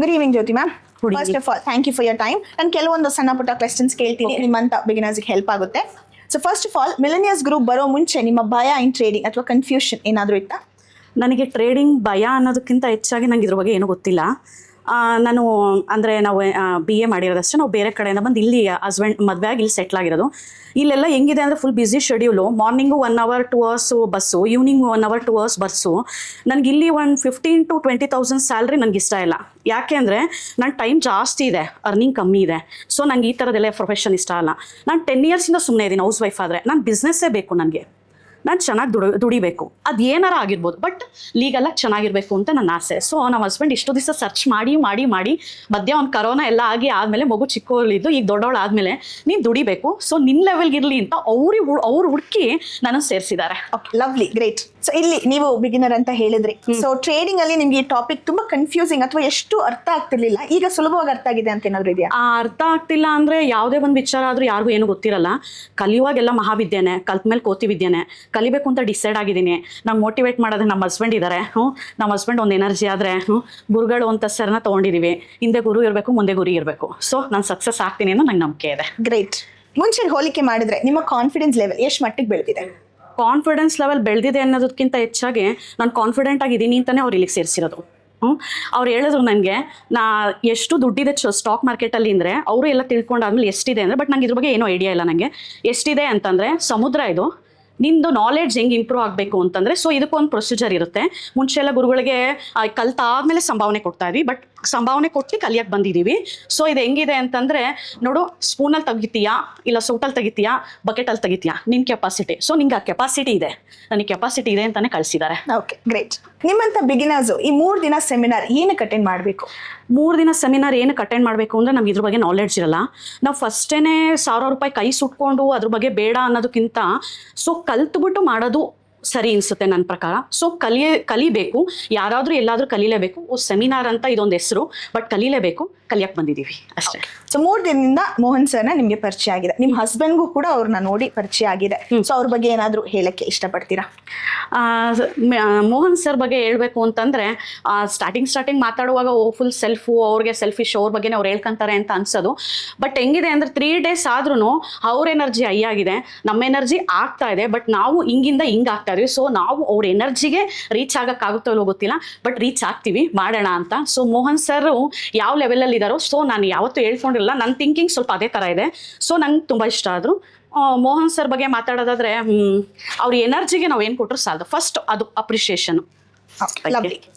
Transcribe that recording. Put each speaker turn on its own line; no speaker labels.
Good evening Jyoti ma'am.
Good
first of all thank you for your time. ನಾನು ಕೆಲವೊಂದು ಸಣ್ಣ ಪುಟ್ಟ ಕ್ವೆಶನ್ಸ್ ಕೇಳ್ತೀನಿ, ನಿಮ್ಮಂತ ಬಿಗಿನರ್ಸ್ಗೆ ಹೆಲ್ಪ್ ಆಗುತ್ತೆ. So first of all, millionaires group ಬರೋ ಮುಂಚೆ ನಿಮ್ಮ ಭಯ ಇನ್ ಟ್ರೇಡಿಂಗ್ ಅಥವಾ ಕನ್ಫ್ಯೂಷನ್ ಏನಾದರೂ ಇತ್ತಾ?
ನನಗೆ ಟ್ರೇಡಿಂಗ್ ಭಯ ಅನ್ನೋದಕ್ಕಿಂತ ಹೆಚ್ಚಾಗಿ ನಂಗೆ ಇದ್ರ ಬಗ್ಗೆ ಏನೂ ಗೊತ್ತಿಲ್ಲ. ನಾನು ಅಂದರೆ ನಾವು BA ಮಾಡಿರೋದಷ್ಟೇ. ನಾವು ಬೇರೆ ಕಡೆಯಿಂದ ಬಂದು ಇಲ್ಲಿ ಹಸ್ಬೆಂಡ್ ಮದುವೆ ಆಗಿ ಇಲ್ಲಿ ಸೆಟ್ಲ್ ಆಗಿರೋದು. ಇಲ್ಲೆಲ್ಲ ಹೆಂಗಿದೆ ಅಂದರೆ full busy schedule. Morning 1 hour 2 hours bus, evening 1 hour 2 hours bus. ನನಗೆ ಇಲ್ಲಿ ಒಂದು 15,000 to 20,000 ಸ್ಯಾಲ್ರಿ ನನಗೆ ಇಷ್ಟ ಇಲ್ಲ. ಯಾಕೆ ಅಂದರೆ ನನ್ನ ಟೈಮ್ ಜಾಸ್ತಿ ಇದೆ, ಅರ್ನಿಂಗ್ ಕಮ್ಮಿ ಇದೆ. ಸೊ ನಂಗೆ ಈ ಥರದ್ದೆಲ್ಲ ಪ್ರೊಫೆಷನ್ ಇಷ್ಟ ಅಲ್ಲ. ನಾನು 10 yearsಯಿಂದ ಸುಮ್ಮನೆ ಇದ್ದೀನಿ ಹೌಸ್ ವೈಫ್. ಆದರೆ ನಾನು ಬಿಸ್ನೆಸ್ಸೇ ಬೇಕು. ನನಗೆ ನಾನು ಚೆನ್ನಾಗಿ ದುಡಿಬೇಕು, ಅದು ಏನಾರ ಆಗಿರ್ಬೋದು, ಬಟ್ ಲೀಗಲಾಗಿ ಚೆನ್ನಾಗಿರಬೇಕು ಅಂತ ನನ್ನ ಆಸೆ. ಸೊ ನಮ್ಮ ಹಸ್ಬೆಂಡ್ ಇಷ್ಟು ದಿವಸ ಸರ್ಚ್ ಮಾಡಿ ಮಧ್ಯ ಒಂದು ಕರೋನಾ ಎಲ್ಲ ಆದಮೇಲೆ ಮಗು ಚಿಕ್ಕವಳಿದ್ದು ಈಗ ದೊಡ್ಡವಳು ಆದಮೇಲೆ ನೀನು ದುಡಿಬೇಕು, ಸೊ ನಿನ್ನ ಲೆವೆಲ್ಗಿರಲಿ ಅಂತ ಅವ್ರು ಹುಡುಕಿ ನನ್ನ ಸೇರಿಸಿದ್ದಾರೆ.
Okay, lovely, great. ಸೊ ಇಲ್ಲಿ ನೀವು ಬಿಗಿನರ್ ಅಂತ ಹೇಳಿದ್ರಿ. ಸೊ ಟ್ರೇಡಿಂಗ್ ಅಲ್ಲಿ ನಿಮ್ಗೆ ಈ ಟಾಪಿಕ್ ತುಂಬಾ ಕನ್ಫ್ಯೂಸಿಂಗ್ ಅಥವಾ ಎಷ್ಟು ಅರ್ಥ ಆಗ್ತಿರ್ಲಿಲ್ಲ, ಈಗ ಸುಲಭವಾಗಿ ಅರ್ಥ ಆಗಿದೆ ಅಂತ ಏನಾದ್ರು ಇದೆಯಾ?
ಅರ್ಥ ಆಗ್ತಿಲ್ಲ ಅಂದರೆ ಯಾವುದೇ ಒಂದು ವಿಚಾರ ಆದರೂ ಯಾರಿಗೂ ಏನು ಗೊತ್ತಿರಲ್ಲ. ಕಲಿಯುವಾಗೆಲ್ಲ ಮಹಾವಿದ್ಯೆನೆ, ಕಲ್ತ ಮೇಲೆ ಕೋತಿ ವಿದ್ಯೆನೆ. ಕಲಿಬೇಕು ಅಂತ ಡಿಸೈಡ್ ಆಗಿದ್ದೀನಿ. ನಂಗೆ ಮೋಟಿವೇಟ್ ಮಾಡೋದು ನಮ್ಮ ಹಸ್ಬೆಂಡ್ ಇದ್ದಾರೆ. ನಮ್ಮ ಹಸ್ಬೆಂಡ್ ಒಂದು ಎನರ್ಜಿ ಆದರೆ ಗುರುಗಳು ಅಂತ ಸರ್ನ ತೊಗೊಂಡಿದ್ದೀವಿ. ಹಿಂದೆ ಗುರು ಇರಬೇಕು, ಮುಂದೆ ಗುರಿ ಇರಬೇಕು. ಸೊ ನಾನು ಸಕ್ಸಸ್ ಆಗ್ತೀನಿ ಅನ್ನೋ ನಂಗೆ ನಂಬಿಕೆ ಇದೆ.
ಗ್ರೇಟ್. ಮುಂಚೆ ಹೋಲಿಕೆ ಮಾಡಿದ್ರೆ ನಿಮ್ಮ ಕಾನ್ಫಿಡೆನ್ಸ್ ಲೆವೆಲ್ ಎಷ್ಟು ಮಟ್ಟಿಗೆ ಬೆಳೆದಿದೆ?
ಕಾನ್ಫಿಡೆನ್ಸ್ ಲೆವೆಲ್ ಬೆಳೆದಿದೆ ಅನ್ನೋದಕ್ಕಿಂತ ಹೆಚ್ಚಾಗಿ ನಾನು ಕಾನ್ಫಿಡೆಂಟ್ ಆಗಿದ್ದೀನಿ ಅಂತಲೇ ಅವ್ರು ಇಲ್ಲಿಗೆ ಸೇರಿಸಿರೋದು. ಅವ್ರು ಹೇಳಿದ್ರು ನನಗೆ ನಾ ಎಷ್ಟು ದುಡ್ಡಿದೆ ಸ್ಟಾಕ್ ಮಾರ್ಕೆಟಲ್ಲಿ ಅಂದರೆ, ಅವರು ಎಲ್ಲ ತಿಳ್ಕೊಂಡಾದ್ಮೇಲೆ ಎಷ್ಟಿದೆ ಅಂದರೆ, ಬಟ್ ನಂಗೆ ಇದ್ರ ಬಗ್ಗೆ ಏನೂ ಐಡಿಯಾ ಇಲ್ಲ. ನನಗೆ ಎಷ್ಟಿದೆ ಅಂತಂದರೆ ಸಮುದ್ರ ಇದು. ನಿಂದು ನಾಲೆಡ್ಜ್ ಹೆಂಗೆ ಇಂಪ್ರೂವ್ ಆಗಬೇಕು ಅಂತಂದರೆ, ಸೊ ಇದಕ್ಕೊಂದು ಪ್ರೊಸೀಜರ್ ಇರುತ್ತೆ. ಮುಂಚೆ ಎಲ್ಲ ಗುರುಗಳಿಗೆ ಕಲ್ತಾದ್ಮೇಲೆ ಸಂಭಾವನೆ ಕೊಡ್ತಾ ಇದ್ವಿ, ಬಟ್ ಸಂಭಾವನೆ ಕೊಟ್ಟು ಕಲಿಯಕ್ಕೆ ಬಂದಿದ್ದೀವಿ. ಸೊ ಇದು ಹೆಂಗಿದೆ ಅಂತಂದರೆ, ನೋಡು, ಸ್ಪೂನಲ್ಲಿ ತೆಗಿತೀಯಾ ಇಲ್ಲ ಸೌಟಲ್ಲಿ ತೆಗಿತೀಯಾ ಬಕೆಟಲ್ಲಿ ತೆಗಿತೀಯಾ, ನಿನ್ನ ಕೆಪಾಸಿಟಿ. ಸೊ ನಿಂಗೆ ಆ ಕೆಪಾಸಿಟಿ ಇದೆ, ನನಗೆ ಕೆಪಾಸಿಟಿ ಇದೆ ಅಂತಲೇ ಕಳಿಸಿದ್ದಾರೆ.
Okay, great. ನಿಮ್ಮಂಥ ಬಿಗಿನರ್ಸು ಈ 3 ದಿನ ಸೆಮಿನಾರ್ ಏನಕ್ಕೆ ಅಟೆಂಡ್ ಮಾಡಬೇಕು?
3 ದಿನ ಸೆಮಿನಾರ್ ಏನಕ್ಕೆ ಅಟೆಂಡ್ ಮಾಡಬೇಕು ಅಂದರೆ, ನಮ್ಗೆ ಇದ್ರ ಬಗ್ಗೆ ನಾಲೆಡ್ಜ್ ಇರಲ್ಲ. ನಾವು ಫಸ್ಟೇ 1,000 ರೂಪಾಯಿ ಕೈ ಸುಟ್ಕೊಂಡು ಅದ್ರ ಬಗ್ಗೆ ಬೇಡ ಅನ್ನೋದಕ್ಕಿಂತ ಸೊ ಕಲ್ತ್ಬಿಟ್ಟು ಮಾಡೋದು ಸರಿ ಅನಿಸುತ್ತೆ ನನ್ನ ಪ್ರಕಾರ. ಸೊ ಕಲಿಬೇಕು, ಯಾರಾದರೂ ಎಲ್ಲಾದರೂ ಕಲೀಲೇಬೇಕು. ಸೆಮಿನಾರ್ ಅಂತ ಇದೊಂದು ಹೆಸರು, ಬಟ್ ಕಲೀಲೇಬೇಕು, ಕಲಿಯಕ್ಕೆ ಬಂದಿದ್ದೀವಿ ಅಷ್ಟೇ.
ಸೊ 3 ದಿನದಿಂದ ಮೋಹನ್ ಸರ್ನ ನಿಮ್ಗೆ ಪರಿಚಯ ಆಗಿದೆ, ನಿಮ್ಮ ಹಸ್ಬೆಂಡ್ಗೂ ಕೂಡ ಅವ್ರನ್ನ ನೋಡಿ ಪರಿಚಯ ಆಗಿದೆ. ಸೊ ಅವ್ರ ಬಗ್ಗೆ ಏನಾದರೂ ಹೇಳಕ್ಕೆ ಇಷ್ಟಪಡ್ತೀರಾ?
ಮೋಹನ್ ಸರ್ ಬಗ್ಗೆ ಹೇಳಬೇಕು ಅಂತಂದರೆ, ಸ್ಟಾರ್ಟಿಂಗ್ ಮಾತಾಡುವಾಗ ಫುಲ್ ಅವ್ರಿಗೆ ಸೆಲ್ಫಿಶ್, ಅವ್ರ ಬಗ್ಗೆ ಅವ್ರು ಹೇಳ್ಕೊಂತಾರೆ ಅಂತ ಅನ್ಸೋದು. ಬಟ್ ಹೆಂಗಿದೆ ಅಂದರೆ 3 days ಆದ್ರೂ ಅವ್ರ ಎನರ್ಜಿ ಹೈ ಆಗಿದೆ, ನಮ್ಮ ಎನರ್ಜಿ ಆಗ್ತಾ ಇದೆ. ಬಟ್ ನಾವು ಹಿಂಗಿಂದ ಹಿಂಗೆ ಆಗ್ತಾ ಇದೀವಿ. ಸೊ ನಾವು ಅವ್ರ ಎನರ್ಜಿಗೆ ರೀಚ್ ಆಗೋಕ್ಕಾಗುತ್ತೋ ಇಲ್ಲೋ ಗೊತ್ತಿಲ್ಲ, ಬಟ್ ರೀಚ್ ಆಗ್ತೀವಿ, ಮಾಡೋಣ ಅಂತ. ಸೊ ಮೋಹನ್ ಸರ್ ಯಾವ ಲೆವೆಲಲ್ಲಿ ಇದ್ದಾರೋ, ಸೊ ನಾನು ಯಾವತ್ತೂ ಹೇಳ್ಕೊಂಡಿಲ್ಲ, ನನ್ನ ಥಿಂಕಿಂಗ್ ಸ್ವಲ್ಪ ಅದೇ ಥರ ಇದೆ. ಸೊ ನಂಗೆ ತುಂಬ ಇಷ್ಟ ಆದರು. ಮೋಹನ್ ಸರ್ ಬಗ್ಗೆ ಮಾತಾಡೋದಾದರೆ, ಅವ್ರ ಎನರ್ಜಿಗೆ ನಾವು ಏನು ಕೊಟ್ಟರು ಸಾಲದು. ಫಸ್ಟ್ ಅದು ಅಪ್ರಿಷಿಯೇಷನ್.
ಲವ್ಲಿ.